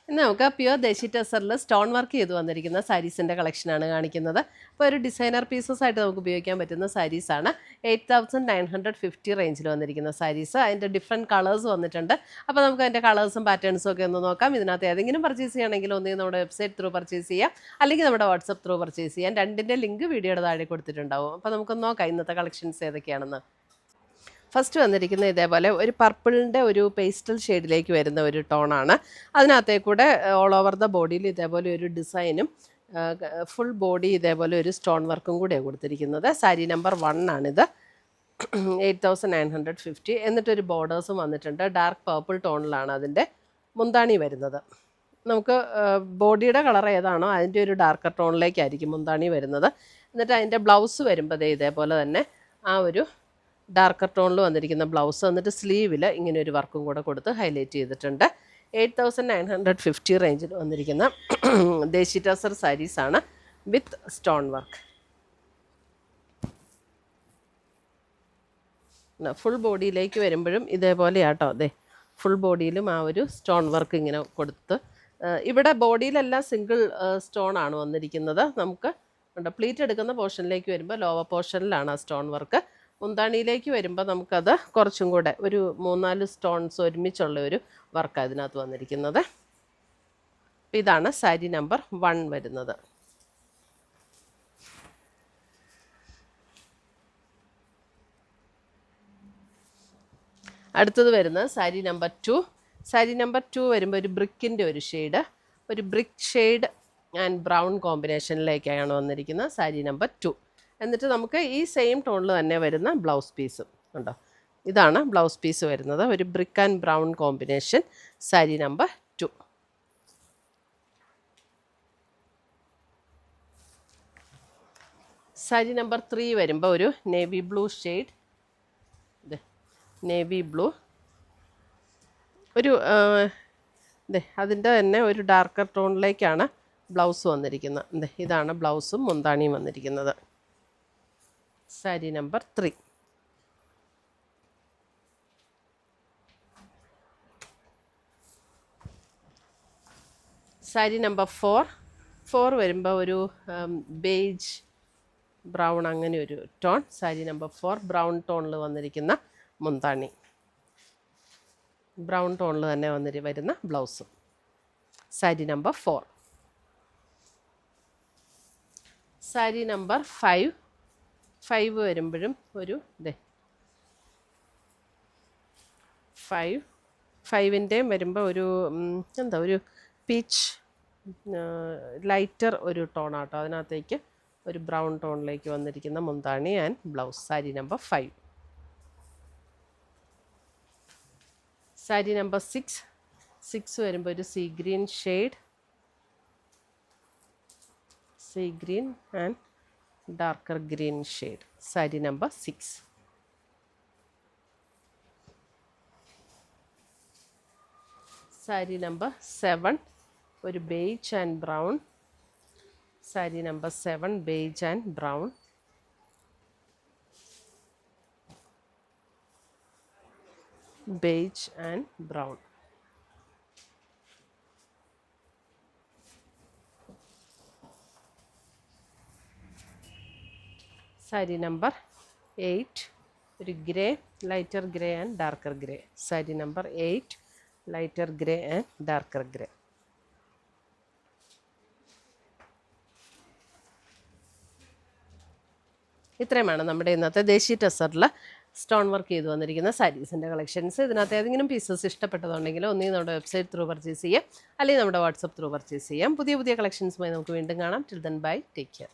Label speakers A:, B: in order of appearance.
A: ഇന്ന് നമുക്ക് പ്യുവർ ദേശി ടെസറിൽ stone work ചെയ്ത് വന്നിരിക്കുന്ന സാരീസിൻ്റെ കളക്ഷനാണ് കാണിക്കുന്നത്. അപ്പോൾ ഒരു ഡിസൈനർ പീസസ് ആയിട്ട് നമുക്ക് ഉപയോഗിക്കാൻ പറ്റുന്ന സാരീസാണ്. 8950 റേഞ്ചിൽ വന്നിരിക്കുന്ന സാരീസ്. അതിൻ്റെ ഡിഫറെൻറ്റ് കളേഴ്സ് വന്നിട്ടുണ്ട്. അപ്പോൾ നമുക്ക് അതിൻ്റെ കളേഴ്സും പാറ്റേൺസും ഒക്കെ ഒന്ന് നോക്കാം. ഇതിനകത്ത് ഏതെങ്കിലും പർച്ചേസ് ചെയ്യണമെങ്കിൽ ഒന്നെങ്കിൽ നമ്മുടെ വെബ്സൈറ്റ് ത്രൂ പർച്ചേസ് ചെയ്യാം, അല്ലെങ്കിൽ നമ്മുടെ വാട്സപ്പ് ത്രൂ പർച്ചേസ് ചെയ്യാം. രണ്ടിൻ്റെ ലിങ്ക് വീഡിയോയുടെ താഴെ കൊടുത്തിട്ടുണ്ടാവും. അപ്പോൾ നമുക്കൊന്ന് നോക്കാം ഇന്നത്തെ കളക്ഷൻസ് ഏതൊക്കെയാണെന്ന്. ഫസ്റ്റ് വന്നിരിക്കുന്ന ഇതേപോലെ ഒരു പർപ്പിളിൻ്റെ ഒരു പേസ്റ്റൽ ഷെയ്ഡിലേക്ക് വരുന്ന ഒരു ടോണാണ്. അതിനകത്തേക്കൂടെ ഓൾ ഓവർ ദ ബോഡിയിൽ ഇതേപോലെ ഒരു ഡിസൈനും ഫുൾ ബോഡി ഇതേപോലെ ഒരു സ്റ്റോൺ വർക്കും കൂടെയാണ് കൊടുത്തിരിക്കുന്നത്. സാരി നമ്പർ 1 ആണിത്. 8950. എന്നിട്ടൊരു ബോർഡേഴ്സും വന്നിട്ടുണ്ട്. ഡാർക്ക് പർപ്പിൾ ടോണിലാണ് അതിൻ്റെ മുന്താണി വരുന്നത്. നമുക്ക് ബോഡിയുടെ കളർ ഏതാണോ അതിൻ്റെ ഒരു ഡാർക്കർ ടോണിലേക്കായിരിക്കും മുന്താണി വരുന്നത്. എന്നിട്ട് അതിൻ്റെ ബ്ലൗസ് വരുമ്പോൾ ഇതേപോലെ തന്നെ ആ ഒരു ഡാർക്കർ ടോണിൽ വന്നിരിക്കുന്ന ബ്ലൗസ്. എന്നിട്ട് സ്ലീവിൽ ഇങ്ങനെ ഒരു വർക്കും കൂടെ കൊടുത്ത് ഹൈലൈറ്റ് ചെയ്തിട്ടുണ്ട്. 8950 റേഞ്ചിൽ വന്നിരിക്കുന്ന ദേശി ടസർ സാരീസാണ് വിത്ത് സ്റ്റോൺ വർക്ക്. ഫുൾ ബോഡിയിലേക്ക് വരുമ്പോഴും ഇതേപോലെയാട്ടോ. അതെ, ഫുൾ ബോഡിയിലും ആ ഒരു സ്റ്റോൺ വർക്ക് ഇങ്ങനെ കൊടുത്ത്, ഇവിടെ ബോഡിയിലെല്ലാം സിംഗിൾ സ്റ്റോൺ ആണ് വന്നിരിക്കുന്നത്. നമുക്ക് പ്ലീറ്റ് എടുക്കുന്ന പോർഷനിലേക്ക് വരുമ്പോൾ ലോവർ പോർഷനിലാണ് ആ സ്റ്റോൺ വർക്ക്. മുന്താണിയിലേക്ക് വരുമ്പോൾ നമുക്കത് കുറച്ചും കൂടെ ഒരു 3-4 സ്റ്റോൺസ് ഒരുമിച്ചുള്ള ഒരു വർക്കാണ് അതിനകത്ത് വന്നിരിക്കുന്നത്. ഇതാണ് സാരി നമ്പർ 1 വരുന്നത്. അടുത്തത് വരുന്നത് സാരി നമ്പർ 2. സാരി നമ്പർ 2 വരുമ്പോൾ ഒരു ബ്രിക്കിൻ്റെ ഒരു ഷെയ്ഡ്, ഒരു ബ്രിക്ക് ഷെയ്ഡ് ആൻഡ് ബ്രൗൺ കോമ്പിനേഷനിലേക്കാണ് വന്നിരിക്കുന്നത് സാരി നമ്പർ 2. എന്നിട്ട് നമുക്ക് ഈ സെയിം ടോണിൽ തന്നെ വരുന്ന ബ്ലൗസ് പീസും ഉണ്ടോ. ഇതാണ് ബ്ലൗസ് പീസ് വരുന്നത്. ഒരു brick and brown combination sari number 2. Sari number 3 വരുമ്പോൾ ഒരു navy blue shade, navy blue, ഒരു അതിൻ്റെ തന്നെ ഒരു ഡാർക്കർ ടോണിലേക്കാണ് ബ്ലൗസ് വന്നിരിക്കുന്നത്. ഇതാണ് ബ്ലൗസും മുന്താണിയും വന്നിരിക്കുന്നത്. സാരി നമ്പർ 3. സാരി നമ്പർ 4 വരുമ്പോൾ ഒരു ബേജ് ബ്രൗൺ അങ്ങനെ ഒരു ടോൺ. സാരി നമ്പർ 4 ബ്രൗൺ ടോണിൽ വന്നിരിക്കുന്ന മുന്താണി, ബ്രൗൺ ടോണിൽ തന്നെ വരുന്ന ബ്ലൗസും. സാരി നമ്പർ 4. സാരി നമ്പർ 5 വരുമ്പോഴും ഒരു 5ൻ്റെയും വരുമ്പോൾ ഒരു ഒരു പീച്ച് ലൈറ്റർ ഒരു ടോണാട്ടോ. അതിനകത്തേക്ക് ഒരു ബ്രൗൺ ടോണിലേക്ക് വന്നിരിക്കുന്ന മുന്താണി and blouse. Sari number 5. Sari number 6 വരുമ്പോൾ ഒരു see green shade, see green and darker green shade. Sari number 6. Sari number 7 ഒരു beige and brown. Sari number 7 beige and brown. Beige and brown. Sari number 8 ഒരു grey, lighter grey and darker grey. Sari number 8 lighter grey and darker grey. ഇത്രയുമാണ് നമ്മുടെ ഇന്നത്തെ ദേശി ടെസറിൽ stone work ചെയ്ത് വന്നിരിക്കുന്ന സാരീസിൻ്റെ collections. ഇതിനകത്ത് ഏതെങ്കിലും pieces ഇഷ്ടപ്പെട്ടതുണ്ടെങ്കിൽ ഒന്നെങ്കിൽ നമ്മുടെ വെബ്സൈറ്റ് ത്രൂ പർച്ചേസ് ചെയ്യാം, അല്ലെങ്കിൽ നമ്മുടെ വാട്സപ്പ് ത്രൂ പർച്ചേസ് ചെയ്യാം. പുതിയ കളക്ഷൻസുമായി നമുക്ക് വീണ്ടും കാണാം. Till then bye, take care.